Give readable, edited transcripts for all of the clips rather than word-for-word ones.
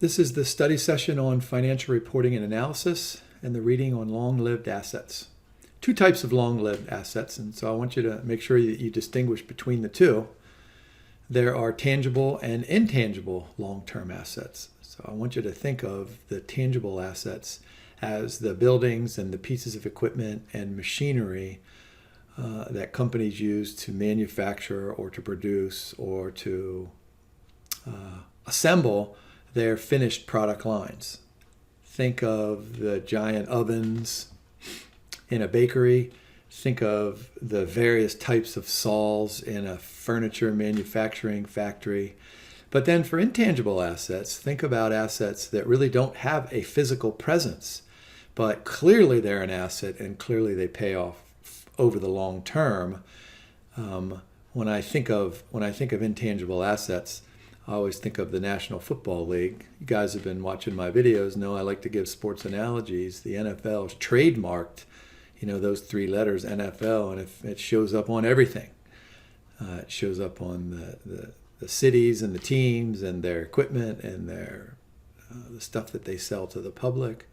This is the study session on financial reporting and analysis and the reading on long-lived assets. Two types of long-lived assets, and so I want you to make sure that you distinguish between the two. There are tangible and intangible long-term assets. So I want you to think of the tangible assets as the buildings and the pieces of equipment and machinery that companies use to manufacture or to produce or to assemble their finished product lines. Think of the giant ovens in a bakery. Think of the various types of saws in a furniture manufacturing factory. But then for intangible assets, think about assets that really don't have a physical presence, but clearly they're an asset and clearly they pay off over the long term. When I think of intangible assets, I always think of the National Football League. You guys have been watching my videos, know I like to give sports analogies. The NFL is trademarked, those three letters, NFL, and if it shows up on everything. It shows up on the cities and the teams and their equipment and the stuff that they sell to the public.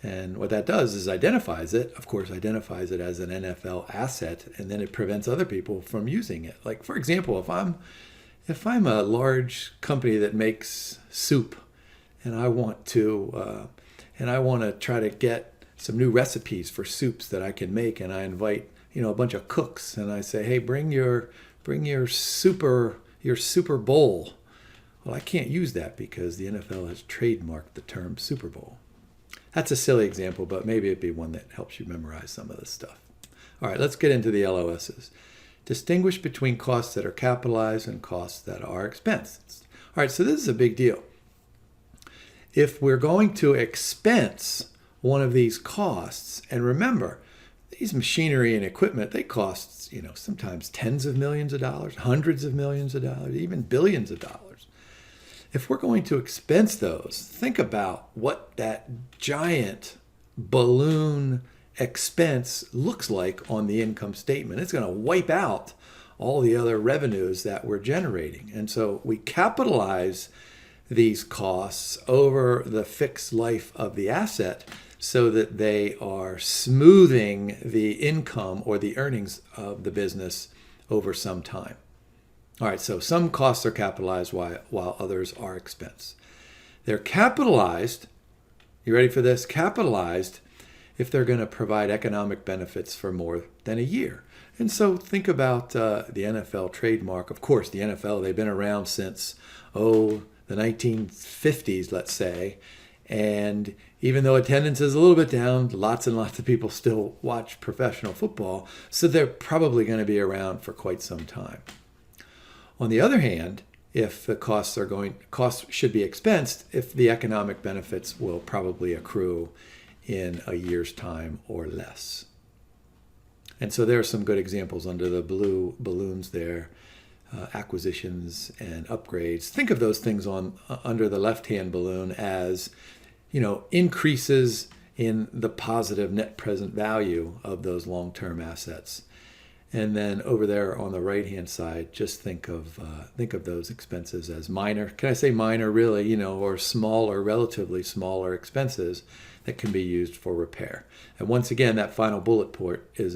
And what that does is identifies it as an NFL asset, and then it prevents other people from using it. Like, for example, if I'm a large company that makes soup and I want to try to get some new recipes for soups that I can make, and I invite a bunch of cooks and I say, hey, bring your super bowl. Well, I can't use that because the NFL has trademarked the term Super Bowl. That's a silly example, but maybe it'd be one that helps you memorize some of this stuff. All right, let's get into the LOSs. Distinguish between costs that are capitalized and costs that are expensed. All right, so this is a big deal. If we're going to expense one of these costs, and remember, these machinery and equipment, they cost, sometimes tens of millions of dollars, hundreds of millions of dollars, even billions of dollars. If we're going to expense those, think about what that giant balloon expense looks like on the income statement. It's going to wipe out all the other revenues that we're generating. And so we capitalize these costs over the fixed life of the asset so that they are smoothing the income or the earnings of the business over some time. All right, so some costs are capitalized while others are expensed. They're capitalized, you ready for this? Capitalized if they're going to provide economic benefits for more than a year. And so think about the NFL trademark. Of course, the NFL, they've been around since, the 1950s, let's say. And even though attendance is a little bit down, lots and lots of people still watch professional football. So they're probably going to be around for quite some time. On the other hand, if the costs should be expensed, if the economic benefits will probably accrue in a year's time or less. And so there are some good examples under the blue balloons there, acquisitions and upgrades. Think of those things under the left-hand balloon as, increases in the positive net present value of those long-term assets. And then over there on the right-hand side, just think of those expenses as minor. Can I say minor, really? Or smaller, relatively smaller expenses that can be used for repair. And once again, that final bullet point is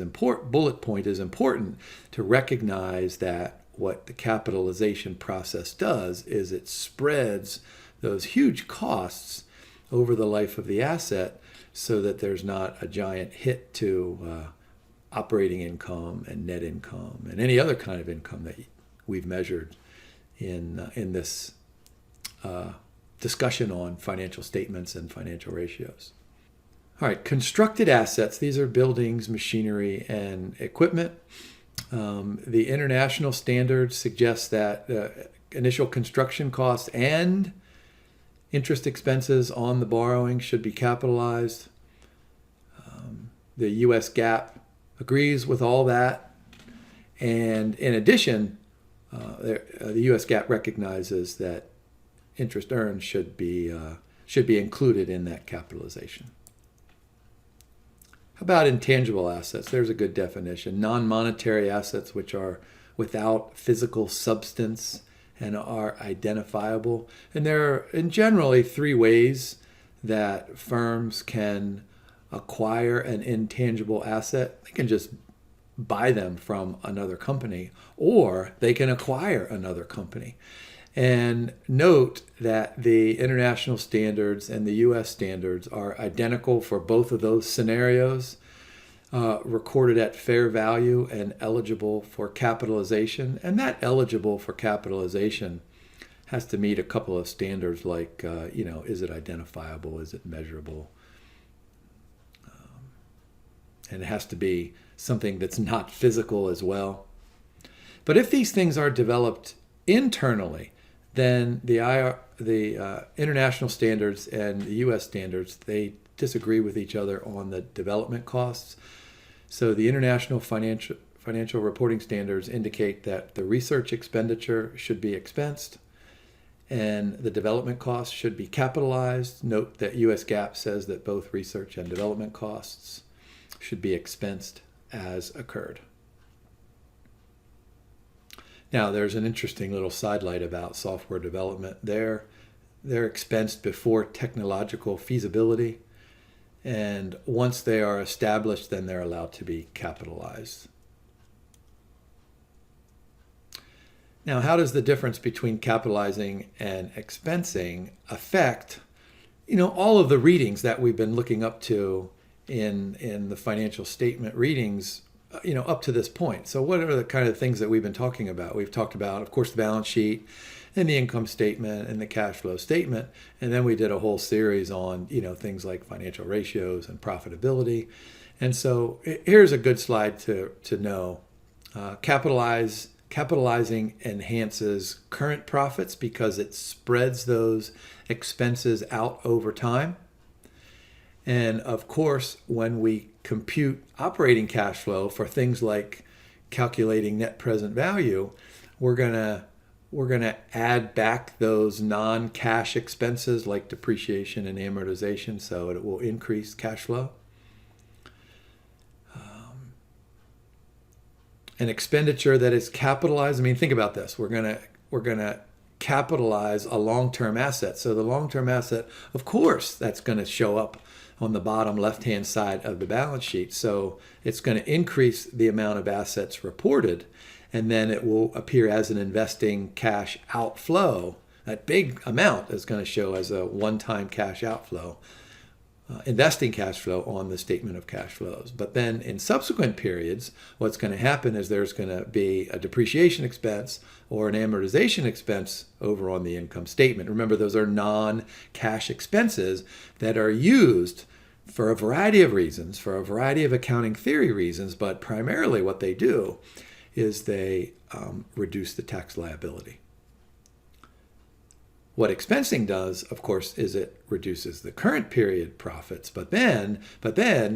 important to recognize that what the capitalization process does is it spreads those huge costs over the life of the asset, so that there's not a giant hit to operating income and net income and any other kind of income that we've measured in this discussion on financial statements and financial ratios. All right, constructed assets. These are buildings, machinery, and equipment. The international standards suggest that initial construction costs and interest expenses on the borrowing should be capitalized. The U.S. GAAP agrees with all that. And in addition, the U.S. GAAP recognizes that interest earned should be included in that capitalization. How about intangible assets? There's a good definition. Non-monetary assets which are without physical substance and are identifiable. And there are generally three ways that firms can acquire an intangible asset. They can just buy them from another company, or they can acquire another company. And note that the international standards and the US standards are identical for both of those scenarios, recorded at fair value and eligible for capitalization. And that eligible for capitalization has to meet a couple of standards like, is it identifiable? Is it measurable? And it has to be something that's not physical as well. But if these things are developed internally, then the international standards and the U.S. standards, they disagree with each other on the development costs. So the international financial reporting standards indicate that the research expenditure should be expensed and the development costs should be capitalized. Note that U.S. GAAP says that both research and development costs should be expensed as occurred. Now, there's an interesting little sidelight about software development. They're expensed before technological feasibility, and once they are established, then they're allowed to be capitalized. Now, how does the difference between capitalizing and expensing affect, all of the readings that we've been looking up to in the financial statement readings, up to this point? So what are the kind of things that we've been talking about? We've talked about, of course, the balance sheet and the income statement and the cash flow statement. And then we did a whole series on, things like financial ratios and profitability. And so here's a good slide to know. Capitalizing enhances current profits because it spreads those expenses out over time. And of course, when we compute operating cash flow for things like calculating net present value, we're gonna add back those non-cash expenses like depreciation and amortization, so it will increase cash flow. An expenditure that is capitalized. Think about this. We're gonna capitalize a long-term asset. So the long-term asset, of course, that's going to show up on the bottom left-hand side of the balance sheet. So it's going to increase the amount of assets reported, and then it will appear as an investing cash outflow. That big amount is going to show as a one-time cash outflow, investing cash flow on the statement of cash flows. But then in subsequent periods, what's going to happen is there's going to be a depreciation expense or an amortization expense over on the income statement. Remember, those are non-cash expenses that are used for a variety of reasons, for a variety of accounting theory reasons, but primarily what they do is they reduce the tax liability. What expensing does, of course, is it reduces the current period profits, but then,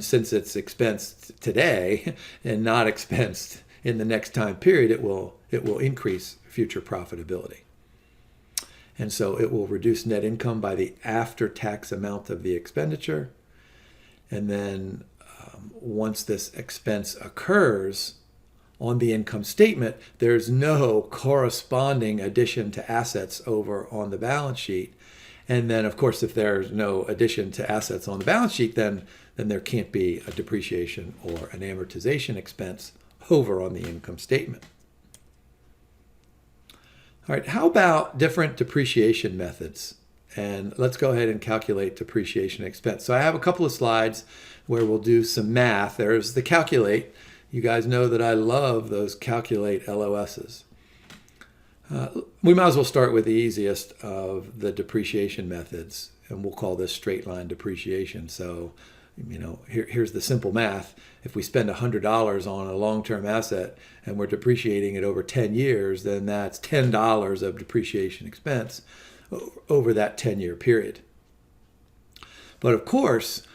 since it's expensed today and not expensed in the next time period, it will increase future profitability. And so it will reduce net income by the after-tax amount of the expenditure. And then once this expense occurs on the income statement, there's no corresponding addition to assets over on the balance sheet. And then, of course, if there's no addition to assets on the balance sheet, then there can't be a depreciation or an amortization expense over on the income statement. All right, how about different depreciation methods? And let's go ahead and calculate depreciation expense. So I have a couple of slides where we'll do some math. There's the calculate. You guys know that I love those calculate LOSs. We might as well start with the easiest of the depreciation methods, and we'll call this straight line depreciation. So, here's the simple math. If we spend $100 on a long-term asset and we're depreciating it over 10 years, then that's $10 of depreciation expense over that 10-year period. But of course,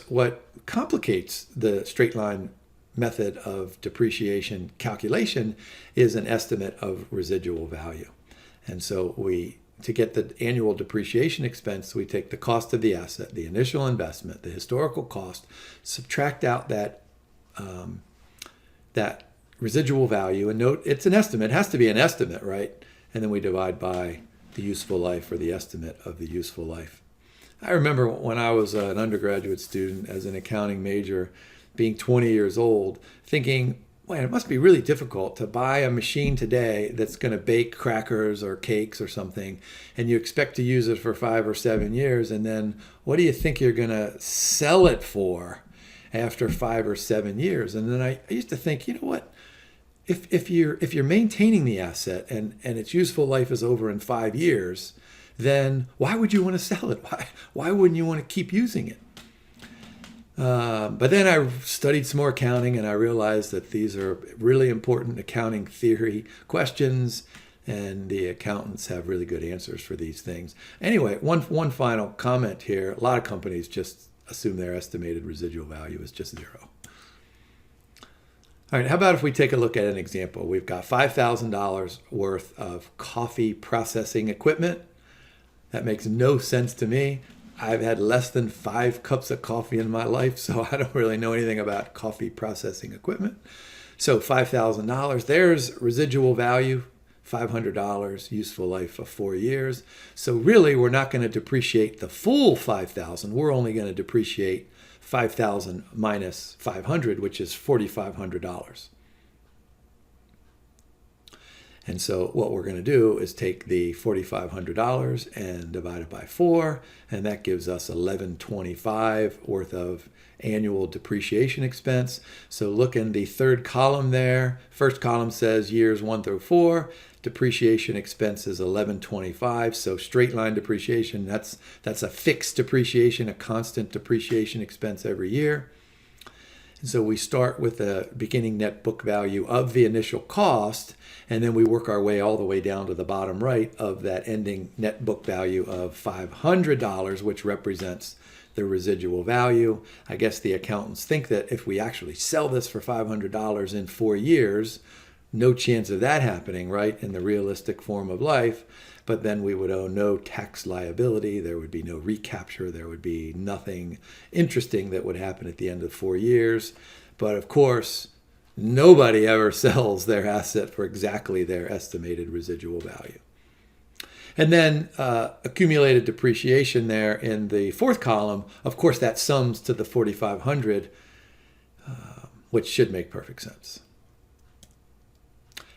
what complicates the straight line method of depreciation calculation is an estimate of residual value. And so to get the annual depreciation expense, we take the cost of the asset, the initial investment, the historical cost, subtract out that residual value, and note it's an estimate. It has to be an estimate, right? and then we divide by the useful life or the estimate of the useful life. I remember when I was an undergraduate student as an accounting major, being 20 years old, thinking, man, it must be really difficult to buy a machine today that's going to bake crackers or cakes or something, and you expect to use it for 5 or 7 years, and then what do you think you're going to sell it for after 5 or 7 years? And then I used to think, you know what? If you're maintaining the asset and its useful life is over in 5 years, then why would you want to sell it? Why wouldn't you want to keep using it? But then I studied some more accounting, and I realized that these are really important accounting theory questions, and the accountants have really good answers for these things. Anyway, one final comment here. A lot of companies just assume their estimated residual value is just 0. All right, how about if we take a look at an example? We've got $5,000 worth of coffee processing equipment. That makes no sense to me. I've had less than 5 cups of coffee in my life, so I don't really know anything about coffee processing equipment. So $5,000, there's residual value, $500, useful life of 4 years. So really, we're not going to depreciate the full $5,000. We're only going to depreciate $5,000 minus $500, which is $4,500. And so what we're going to do is take the $4,500 and divide it by 4, and that gives us $1,125 worth of annual depreciation expense. So look in the third column there. First column says years 1 through 4. Depreciation expense is $1,125. So straight line depreciation, that's a fixed depreciation, a constant depreciation expense every year. And so we start with the beginning net book value of the initial cost, and then we work our way all the way down to the bottom right of that ending net book value of $500, which represents the residual value. I guess the accountants think that if we actually sell this for $500 in 4 years, no chance of that happening, right, in the realistic form of life. But then we would owe no tax liability. There would be no recapture. There would be nothing interesting that would happen at the end of 4 years. But of course, nobody ever sells their asset for exactly their estimated residual value. And then accumulated depreciation there in the fourth column, of course, that sums to the $4,500, which should make perfect sense.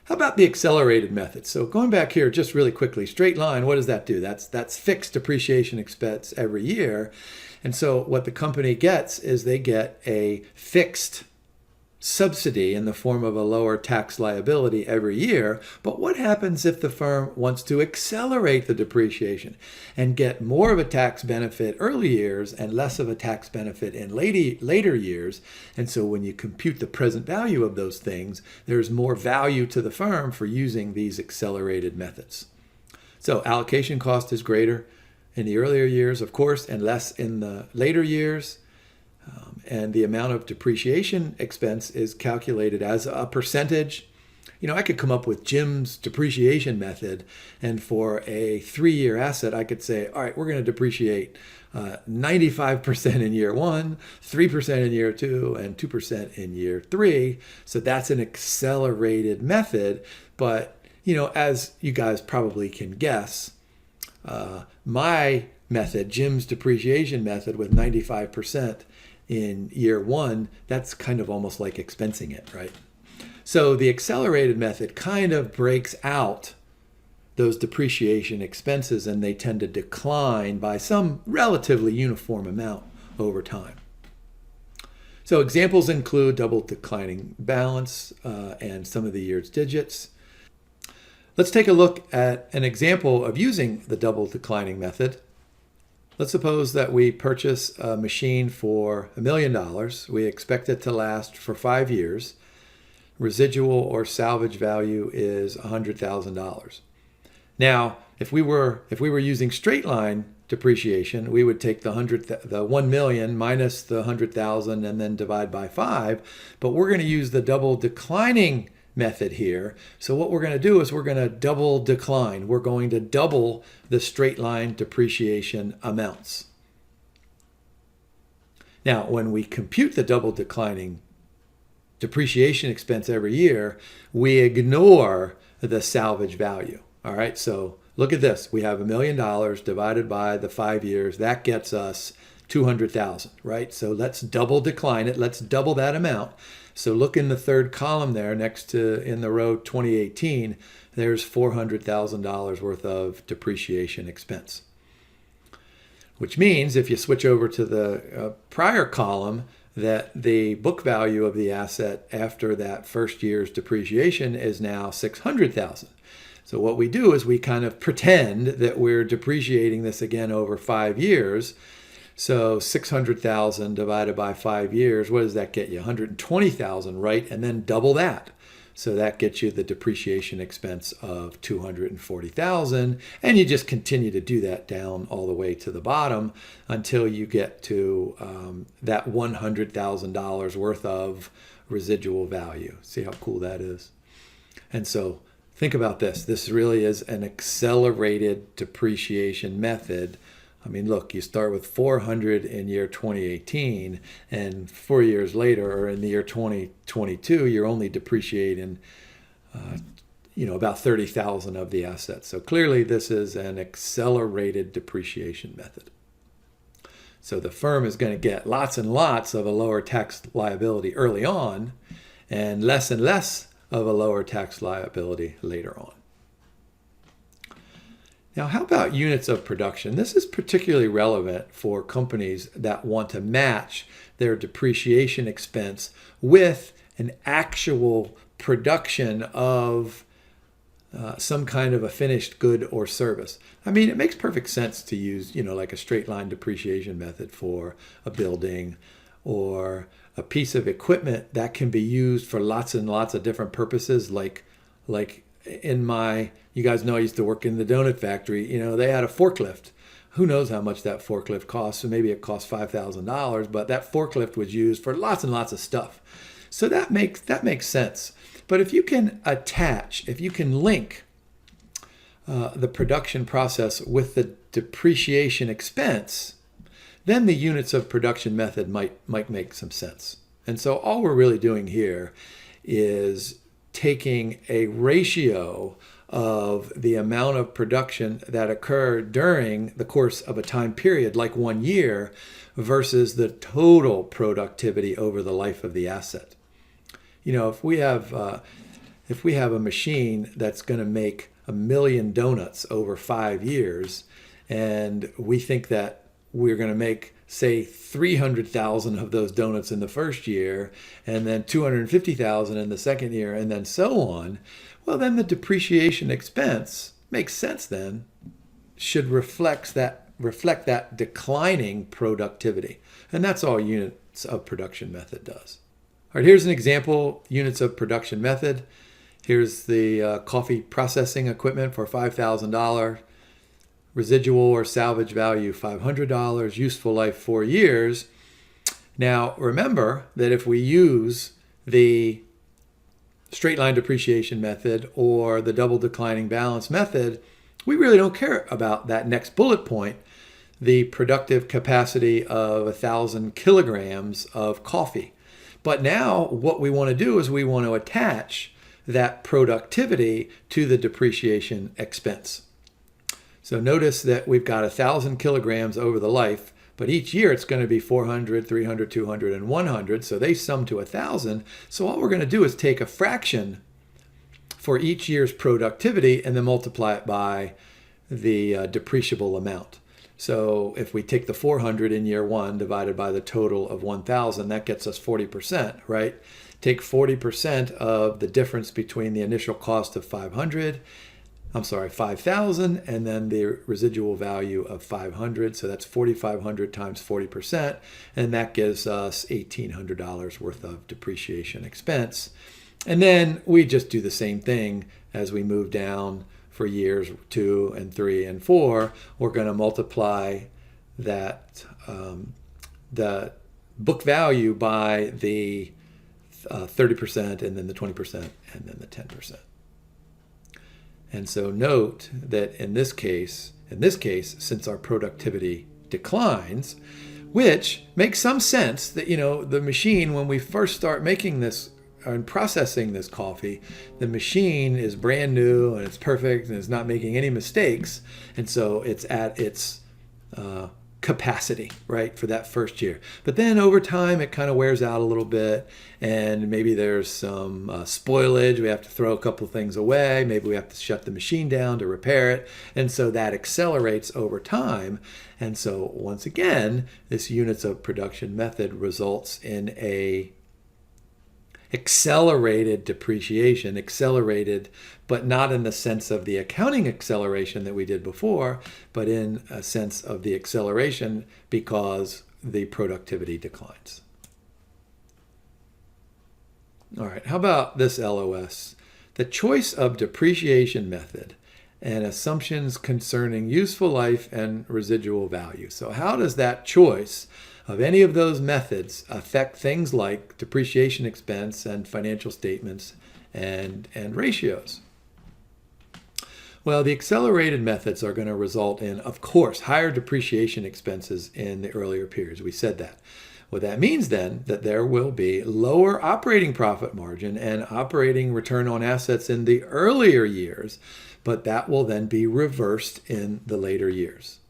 How about the accelerated method? So going back here just really quickly, straight line, what does that do? That's fixed depreciation expense every year. And so what the company gets is they get a fixed subsidy in the form of a lower tax liability every year. But what happens if the firm wants to accelerate the depreciation and get more of a tax benefit early years and less of a tax benefit in later years? And so when you compute the present value of those things, there's more value to the firm for using these accelerated methods. So allocation cost is greater in the earlier years, of course, and less in the later years. And the amount of depreciation expense is calculated as a percentage. You know, I could come up with Jim's depreciation method, and for a 3-year asset, I could say, all right, we're going to depreciate 95% in year 1, 3% in year 2, and 2% in year 3. So that's an accelerated method. But, you know, as you guys probably can guess, my method, Jim's depreciation method with 95%, in year 1, that's kind of almost like expensing it, right? So the accelerated method kind of breaks out those depreciation expenses, and they tend to decline by some relatively uniform amount over time. So examples include double declining balance and some of the year's digits. Let's take a look at an example of using the double declining method. Let's suppose that we purchase a machine for $1 million. We expect it to last for 5 years. Residual or salvage value is $100,000. Now, if we were using straight line depreciation, we would take the 1 million minus the 100,000 and then divide by 5. But we're going to use the double declining method here. So what we're going to do is we're going to double decline. We're going to double the straight line depreciation amounts. Now, when we compute the double declining depreciation expense every year, we ignore the salvage value. All right, so look at this. We have $1 million divided by the 5 years. That gets us 200,000, right? So let's double decline it. Let's double that amount. So look in the third column there next to in the row 2018, there's $400,000 worth of depreciation expense. Which means if you switch over to the prior column, that the book value of the asset after that first year's depreciation is now 600,000. So what we do is we kind of pretend that we're depreciating this again over 5 years. So 600,000 divided by 5 years, what does that get you? 120,000, right? And then double that. So that gets you the depreciation expense of 240,000, and you just continue to do that down all the way to the bottom until you get to that $100,000 worth of residual value. See how cool that is? And so think about this. This really is an accelerated depreciation method. I mean, look, you start with 400 in year 2018, and 4 years later, or in the year 2022, you're only depreciating, about 30,000 of the assets. So clearly, this is an accelerated depreciation method. So the firm is going to get lots and lots of a lower tax liability early on, and less of a lower tax liability later on. Now, how about units of production? This is particularly relevant for companies that want to match their depreciation expense with an actual production of some kind of a finished good or service. I mean, it makes perfect sense to use, like a straight line depreciation method for a building or a piece of equipment that can be used for lots and lots of different purposes, like you guys know I used to work in the donut factory. They had a forklift. Who knows how much that forklift costs? So maybe it cost $5,000, but that forklift was used for lots and lots of stuff. So that makes sense. But if you can link the production process with the depreciation expense, then the units of production method might make some sense. And so all we're really doing here is taking a ratio of the amount of production that occurred during the course of a time period, like 1 year, versus the total productivity over the life of the asset. If we have a machine that's going to make 1 million donuts over 5 years, and we think that we're going to make, say, 300,000 of those donuts in the first year, and then 250,000 in the second year, and then so on, well, then the depreciation expense makes sense then, should reflect that declining productivity. And that's all units of production method does. All right, here's an example units of production method. Here's the coffee processing equipment for $5,000. Residual or salvage value $500, useful life 4 years. Now remember that if we use the straight line depreciation method or the double declining balance method, we really don't care about that next bullet point, the productive capacity of 1,000 kilograms of coffee. But now what we want to do is we want to attach that productivity to the depreciation expense. So notice that we've got 1,000 kilograms over the life, but each year it's going to be 400, 300, 200, and 100. So they sum to 1,000. So all we're going to do is take a fraction for each year's productivity and then multiply it by the depreciable amount. So if we take the 400 in year 1 divided by the total of 1,000, that gets us 40%, right? Take 40% of the difference between the initial cost of 5,000 and then the residual value of 500. So that's 4,500 times 40. And that gives us $1,800 worth of depreciation expense. And then we just do the same thing as we move down for years 2 and 3 and 4. We're going to multiply that, the book value by the 30% and then the 20% and then the 10%. And so note that in this case, since our productivity declines, which makes some sense that, the machine, when we first start making this in processing this coffee, the machine is brand new and it's perfect and it's not making any mistakes. And so it's at its capacity, right, for that first year. But then over time, it kind of wears out a little bit, and maybe there's some spoilage. We have to throw a couple things away. Maybe we have to shut the machine down to repair it. And so that accelerates over time. And so once again, this units of production method results in a accelerated depreciation, accelerated, but not in the sense of the accounting acceleration that we did before, but in a sense of the acceleration because the productivity declines. All right, how about this LOS? The choice of depreciation method and assumptions concerning useful life and residual value. So how does that choice of any of those methods affect things like depreciation expense and financial statements and ratios? Well, the accelerated methods are going to result in, of course, higher depreciation expenses in the earlier periods. We said that. What that means then that there will be lower operating profit margin and operating return on assets in the earlier years, but that will then be reversed in the later years.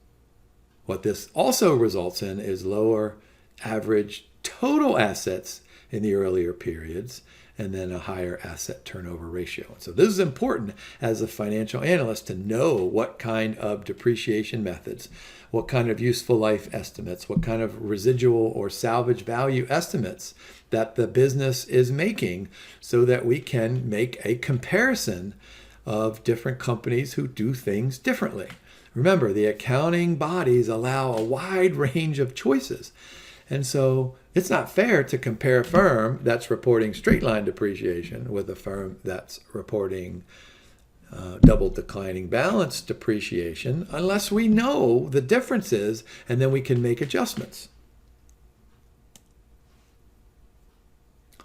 What this also results in is lower average total assets in the earlier periods and then a higher asset turnover ratio. So this is important as a financial analyst to know what kind of depreciation methods, what kind of useful life estimates, what kind of residual or salvage value estimates that the business is making so that we can make a comparison of different companies who do things differently. Remember, the accounting bodies allow a wide range of choices. And so it's not fair to compare a firm that's reporting straight line depreciation with a firm that's reporting double declining balance depreciation unless we know the differences and then we can make adjustments.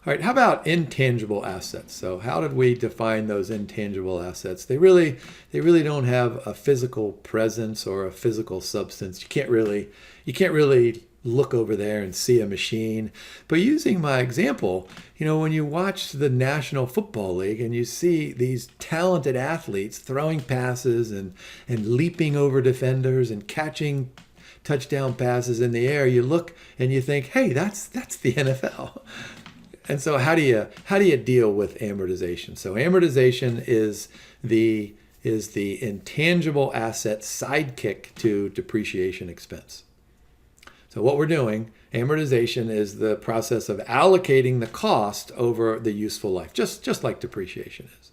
All right, how about intangible assets? So how did we define those intangible assets? They really don't have a physical presence or a physical substance. You can't really look over there and see a machine. But using my example, when you watch the National Football League and you see these talented athletes throwing passes and leaping over defenders and catching touchdown passes in the air, you look and you think, hey, that's the NFL. And so how do you deal with amortization? So amortization is the intangible asset sidekick to depreciation expense. So what we're doing, amortization is the process of allocating the cost over the useful life, just like depreciation is.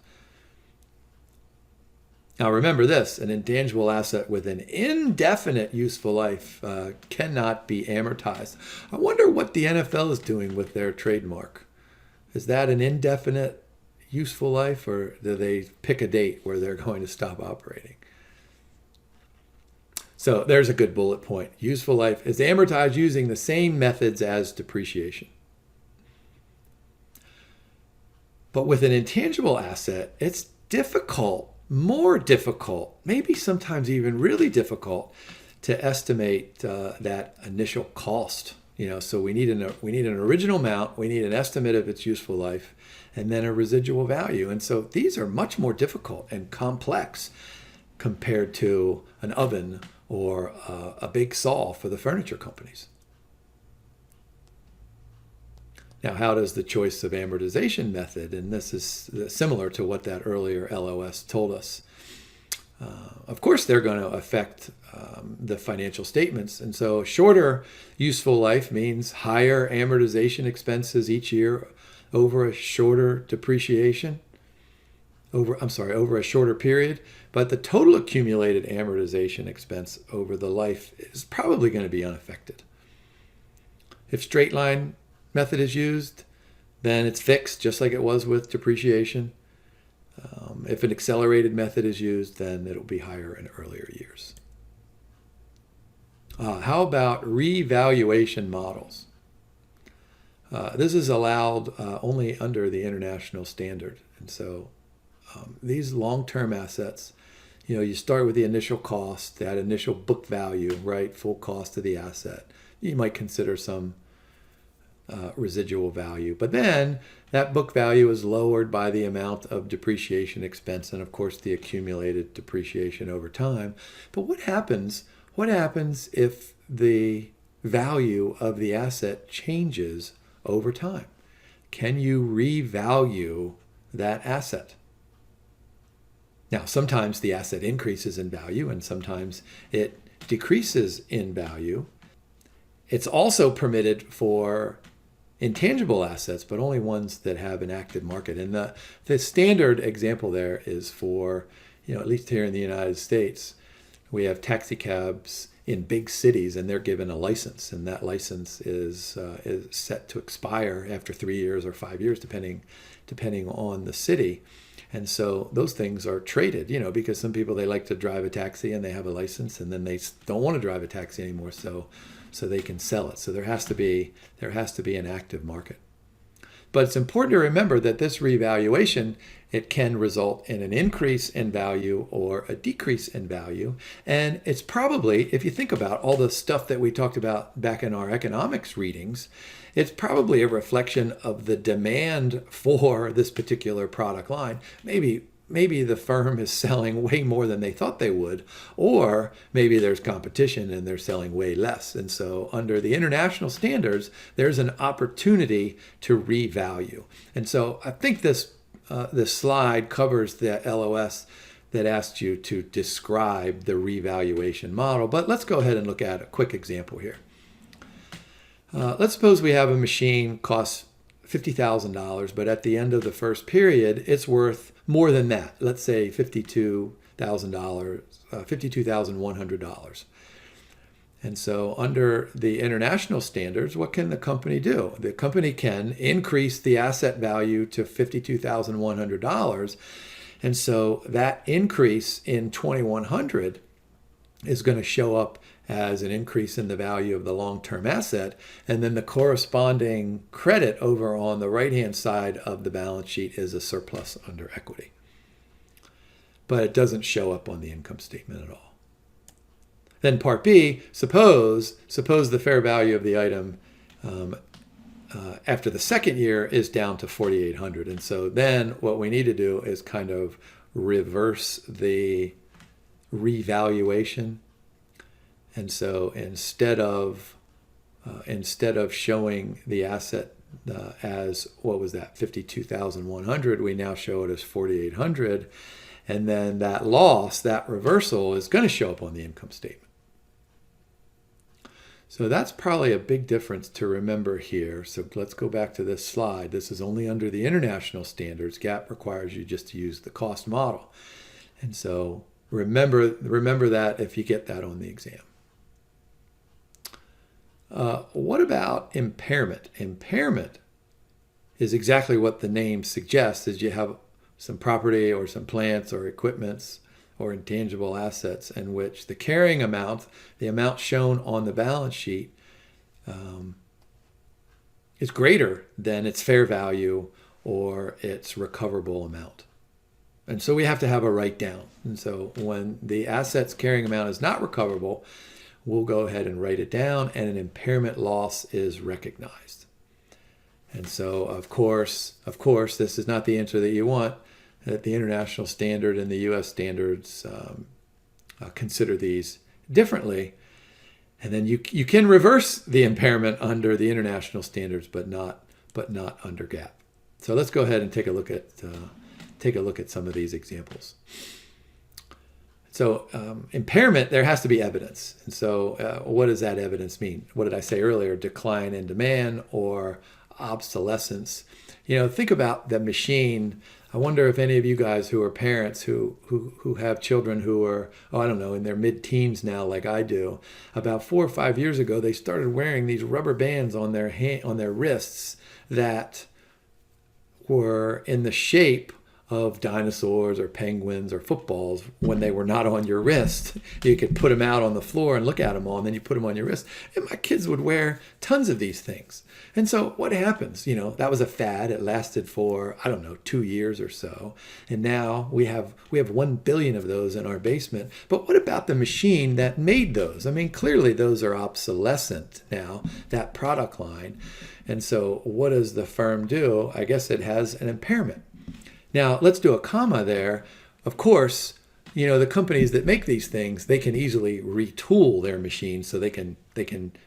Now remember this, an intangible asset with an indefinite useful life cannot be amortized. I wonder what the NFL is doing with their trademark. Is that an indefinite useful life, or do they pick a date where they're going to stop operating? So there's a good bullet point. Useful life is amortized using the same methods as depreciation. But with an intangible asset, it's difficult, more difficult, maybe sometimes even really difficult to estimate that initial cost. So we need an original amount, we need an estimate of its useful life, and then a residual value. And so these are much more difficult and complex compared to an oven or a big saw for the furniture companies. Now, how does the choice of amortization method, and this is similar to what that earlier LOS told us, of course, they're going to affect the financial statements. And so shorter useful life means higher amortization expenses each year over a shorter depreciation, over a shorter period. But the total accumulated amortization expense over the life is probably going to be unaffected. If straight line method is used, then it's fixed just like it was with depreciation. If an accelerated method is used, then it'll be higher in earlier years. How about revaluation models? This is allowed only under the international standard. And so these long-term assets, you start with the initial cost, that initial book value, right? Full cost of the asset. You might consider some residual value. But then that book value is lowered by the amount of depreciation expense and, of course, the accumulated depreciation over time. But what happens if the value of the asset changes over time? Can you revalue that asset? Now, sometimes the asset increases in value and sometimes it decreases in value. It's also permitted for intangible assets, but only ones that have an active market. And the standard example there is for, at least here in the United States, we have taxi cabs in big cities and they're given a license, and that license is set to expire after 3 years or 5 years, depending on the city. And so those things are traded, because some people, they like to drive a taxi and they have a license, and then they don't want to drive a taxi anymore, so they can sell it. So there has to be an active market. But it's important to remember that this revaluation, it can result in an increase in value or a decrease in value. And it's probably, if you think about all the stuff that we talked about back in our economics readings, it's probably a reflection of the demand for this particular product line. Maybe the firm is selling way more than they thought they would, or maybe there's competition and they're selling way less. And so under the international standards, there's an opportunity to revalue. And so I think this slide covers the LOS that asked you to describe the revaluation model. But let's go ahead and look at a quick example here. Let's suppose we have a machine costs $50,000, but at the end of the first period, it's worth more than that. Let's say $52,100. And so under the international standards, what can the company do? The company can increase the asset value to $52,100. And so that increase in $2,100 is going to show up as an increase in the value of the long-term asset. And then the corresponding credit over on the right-hand side of the balance sheet is a surplus under equity. But it doesn't show up on the income statement at all. Then part B, suppose the fair value of the item after the second year is down to $4,800. And so then what we need to do is kind of reverse the revaluation. And so instead of showing the asset as, what was that, 52,100, we now show it as 4,800. And then that loss, that reversal, is going to show up on the income statement. So that's probably a big difference to remember here. So let's go back to this slide. This is only under the international standards. GAAP requires you just to use the cost model. And so remember that if you get that on the exam. What about impairment? Impairment is exactly what the name suggests, is you have some property or some plants or equipments or intangible assets in which the carrying amount, the amount shown on the balance sheet, is greater than its fair value or its recoverable amount. And so we have to have a write down. And so when the asset's carrying amount is not recoverable, we'll go ahead and write it down, and an impairment loss is recognized. And so, of course, this is not the answer that you want. That the international standard and the U.S. standards consider these differently. And then you can reverse the impairment under the international standards, but not under GAAP. So let's go ahead and take a look at some of these examples. So impairment, there has to be evidence. And so what does that evidence mean? What did I say earlier? Decline in demand or obsolescence. Think about the machine. I wonder if any of you guys who are parents who have children who are, in their mid-teens now, like I do, about 4 or 5 years ago, they started wearing these rubber bands on their wrists that were in the shape of dinosaurs or penguins or footballs when they were not on your wrist. You could put them out on the floor and look at them all, and then you put them on your wrist. And my kids would wear tons of these things. And so what happens? That was a fad. It lasted for, 2 years or so. And now we have 1 billion of those in our basement. But what about the machine that made those? I mean, clearly those are obsolescent now, that product line. And so what does the firm do? I guess it has an impairment. Now, let's do a comma there. Of course, the companies that make these things, they can easily retool their machines so they can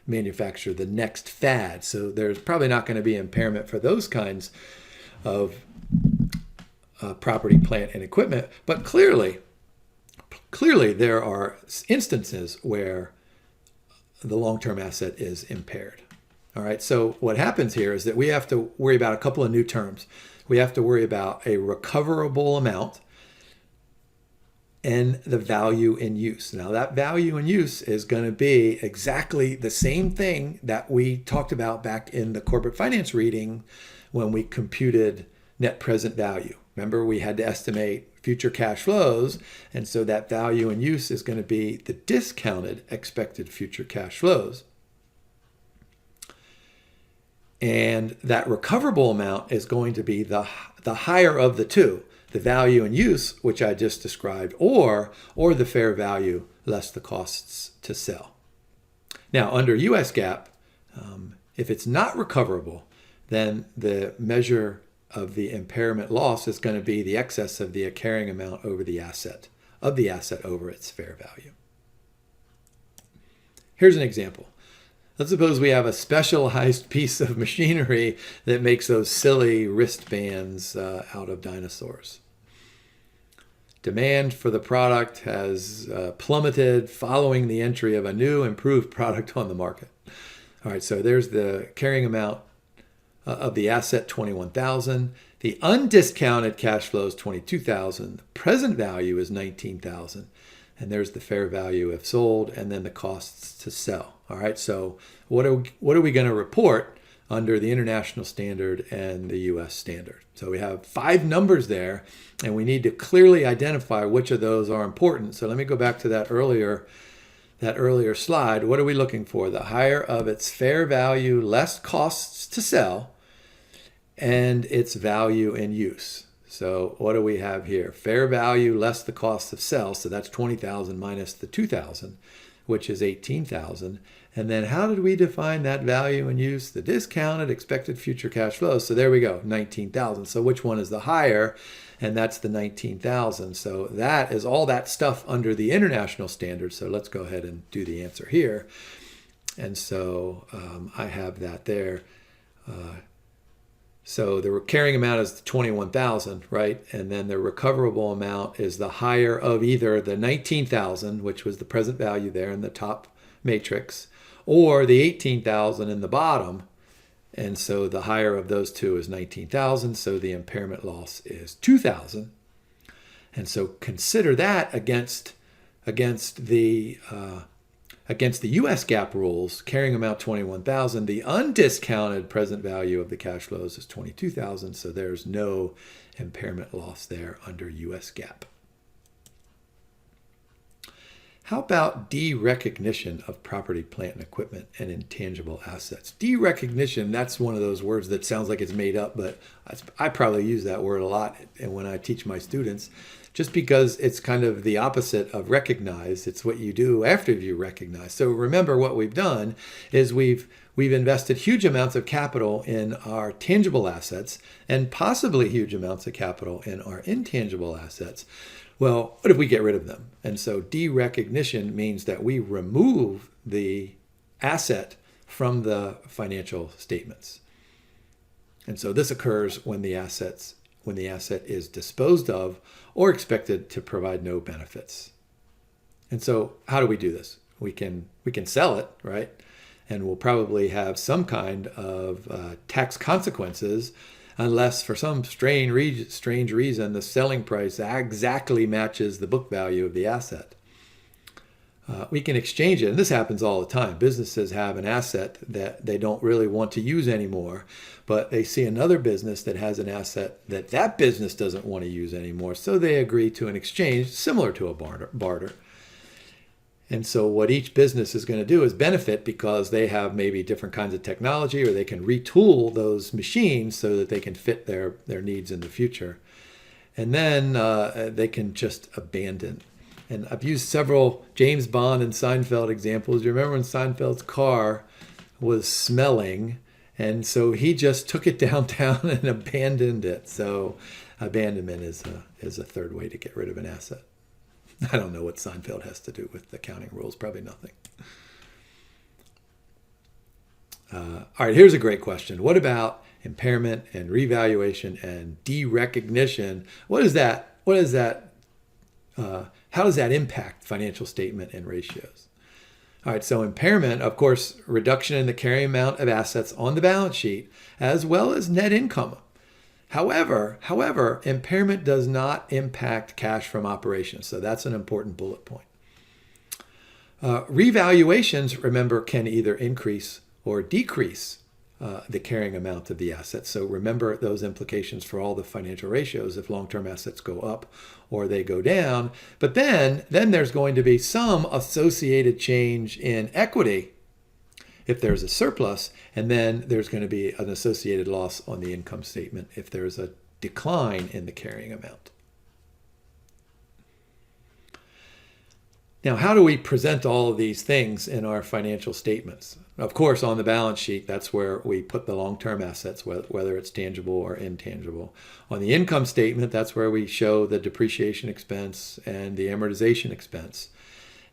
manufacture the next fad. So there's probably not going to be impairment for those kinds of property, plant, and equipment. But clearly there are instances where the long-term asset is impaired. All right, so what happens here is that we have to worry about a couple of new terms. We have to worry about a recoverable amount and the value in use. Now, that value in use is going to be exactly the same thing that we talked about back in the corporate finance reading when we computed net present value. Remember, we had to estimate future cash flows, and so that value in use is going to be the discounted expected future cash flows. And that recoverable amount is going to be the higher of the two, the value in use, which I just described, or the fair value less the costs to sell. Now, under US GAAP, if it's not recoverable, then the measure of the impairment loss is going to be the excess of the carrying amount over the asset, over its fair value. Here's an example. Let's suppose we have a specialized piece of machinery that makes those silly wristbands out of dinosaurs. Demand for the product has plummeted following the entry of a new improved product on the market. All right, so there's the carrying amount of the asset, $21,000. The undiscounted cash flow is $22,000. The present value is $19,000. And there's the fair value if sold, and then the costs to sell. All right, so what are we going to report under the international standard and the US standard? So we have 5 numbers there, and we need to clearly identify which of those are important. So let me go back to that earlier slide. What are we looking for? The higher of its fair value less costs to sell and its value in use. So what do we have here? Fair value less the cost of sell. So that's $20,000 minus the $2,000, which is $18,000. And then how did we define that value in use? The discounted expected future cash flows. So there we go, $19,000. So which one is the higher? And that's the $19,000. So that is all that stuff under the international standard. So let's go ahead and do the answer here. And so I have that there. So the carrying amount is $21,000, right? And then the recoverable amount is the higher of either the $19,000, which was the present value there in the top matrix, or the $18,000 in the bottom. And so the higher of those two is $19,000. So the impairment loss is $2,000. And so consider that against the US GAAP rules, carrying amount $21,000. The undiscounted present value of the cash flows is $22,000. So there's no impairment loss there under US GAAP. How about derecognition of property, plant, and equipment and intangible assets? Derecognition, that's one of those words that sounds like it's made up, but I probably use that word a lot when I teach my students, just because it's kind of the opposite of recognize. It's what you do after you recognize. So remember, what we've done is we've invested huge amounts of capital in our tangible assets and possibly huge amounts of capital in our intangible assets. Well, what if we get rid of them? And so derecognition means that we remove the asset from the financial statements. And so this occurs when the asset is disposed of or expected to provide no benefits. And so how do we do this? We can sell it, right? And we'll probably have some kind of tax consequences, unless for some strange reason the selling price exactly matches the book value of the asset. we can exchange it. And this happens all the time. Businesses have an asset that they don't really want to use anymore, but they see another business that has an asset that that business doesn't want to use anymore. So they agree to an exchange similar to a barter. And so what each business is going to do is benefit because they have maybe different kinds of technology, or they can retool those machines so that they can fit their needs in the future. And then they can just abandon. And I've used several James Bond and Seinfeld examples. You remember when Seinfeld's car was smelling, and so he just took it downtown and abandoned it. So abandonment is a third way to get rid of an asset. I don't know what Seinfeld has to do with accounting rules. Probably nothing. All right, here's a great question. What about impairment and revaluation and derecognition? What is that? How does that impact financial statement and ratios? All right, so impairment, of course, reduction in the carrying amount of assets on the balance sheet, as well as net income. However, impairment does not impact cash from operations, so that's an important bullet point. Revaluations, remember, can either increase or decrease the carrying amount of the assets. So remember those implications for all the financial ratios if long-term assets go up or they go down. But then there's going to be some associated change in equity if there's a surplus, and then there's going to be an associated loss on the income statement if there's a decline in the carrying amount. Now, how do we present all of these things in our financial statements? Of course, on the balance sheet, that's where we put the long-term assets, whether it's tangible or intangible. On the income statement, that's where we show the depreciation expense and the amortization expense.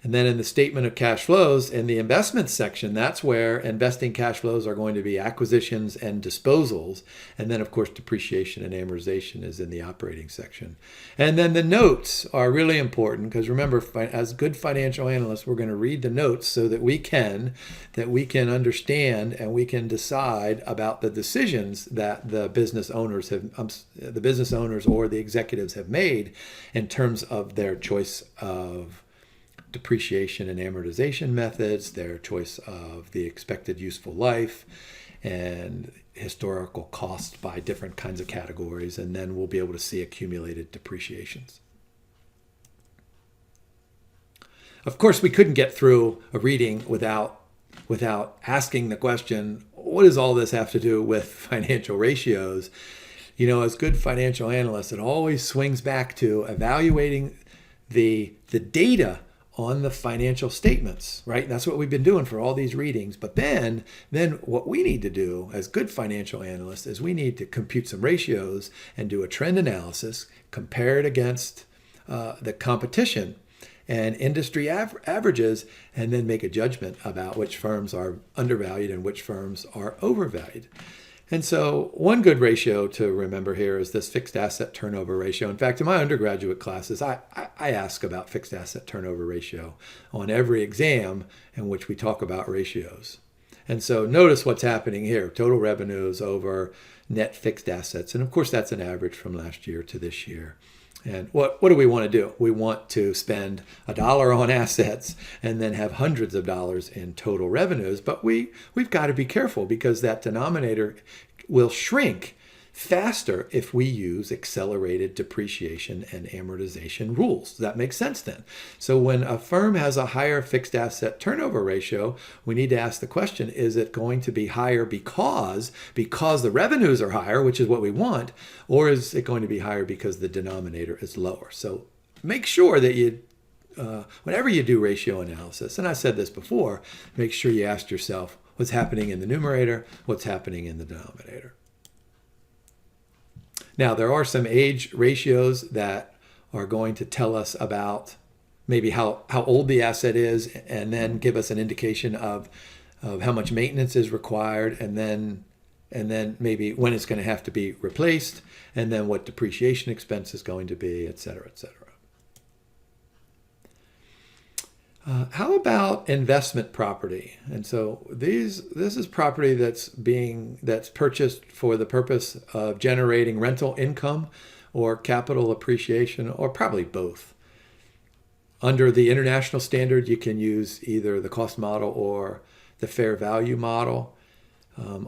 And then in the statement of cash flows, in the investment section, that's where investing cash flows are going to be acquisitions and disposals. And then, of course, depreciation and amortization is in the operating section. And then the notes are really important because remember, as good financial analysts, we're going to read the notes so that we can understand and we can decide about the decisions that the business owners or the executives have made in terms of their choice of depreciation and amortization methods, their choice of the expected useful life, and historical costs by different kinds of categories, and then we'll be able to see accumulated depreciations. Of course, we couldn't get through a reading without asking the question, what does all this have to do with financial ratios? You know, as good financial analysts, it always swings back to evaluating the data on the financial statements, right? That's what we've been doing for all these readings. But then what we need to do as good financial analysts is we need to compute some ratios and do a trend analysis, compare it against the competition and industry averages, and then make a judgment about which firms are undervalued and which firms are overvalued. And so one good ratio to remember here is this fixed asset turnover ratio. In fact, in my undergraduate classes, I ask about fixed asset turnover ratio on every exam in which we talk about ratios. And so notice what's happening here. Total revenues over net fixed assets. And of course, that's an average from last year to this year. And what do we want to do? We want to spend $1 on assets and then have hundreds of dollars in total revenues. But we've got to be careful because that denominator will shrink faster if we use accelerated depreciation and amortization rules. That makes sense then. So when a firm has a higher fixed asset turnover ratio, we need to ask the question, is it going to be higher because the revenues are higher, which is what we want, or is it going to be higher because the denominator is lower? So make sure that you, whenever you do ratio analysis, and I said this before, make sure you ask yourself what's happening in the numerator, what's happening in the denominator. Now, there are some age ratios that are going to tell us about maybe how old the asset is and then give us an indication of how much maintenance is required and then maybe when it's going to have to be replaced and then what depreciation expense is going to be, et cetera, et cetera. How about investment property? And so this is property that's purchased for the purpose of generating rental income or capital appreciation, or probably both. Under the international standard, you can use either the cost model or the fair value model.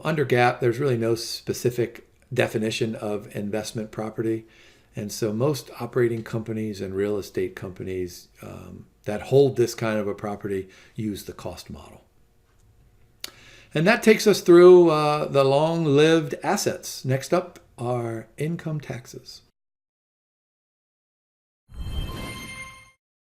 Under GAAP, there's really no specific definition of investment property. And so most operating companies and real estate companies that hold this kind of a property use the cost model. And that takes us through the long-lived assets. Next up are income taxes.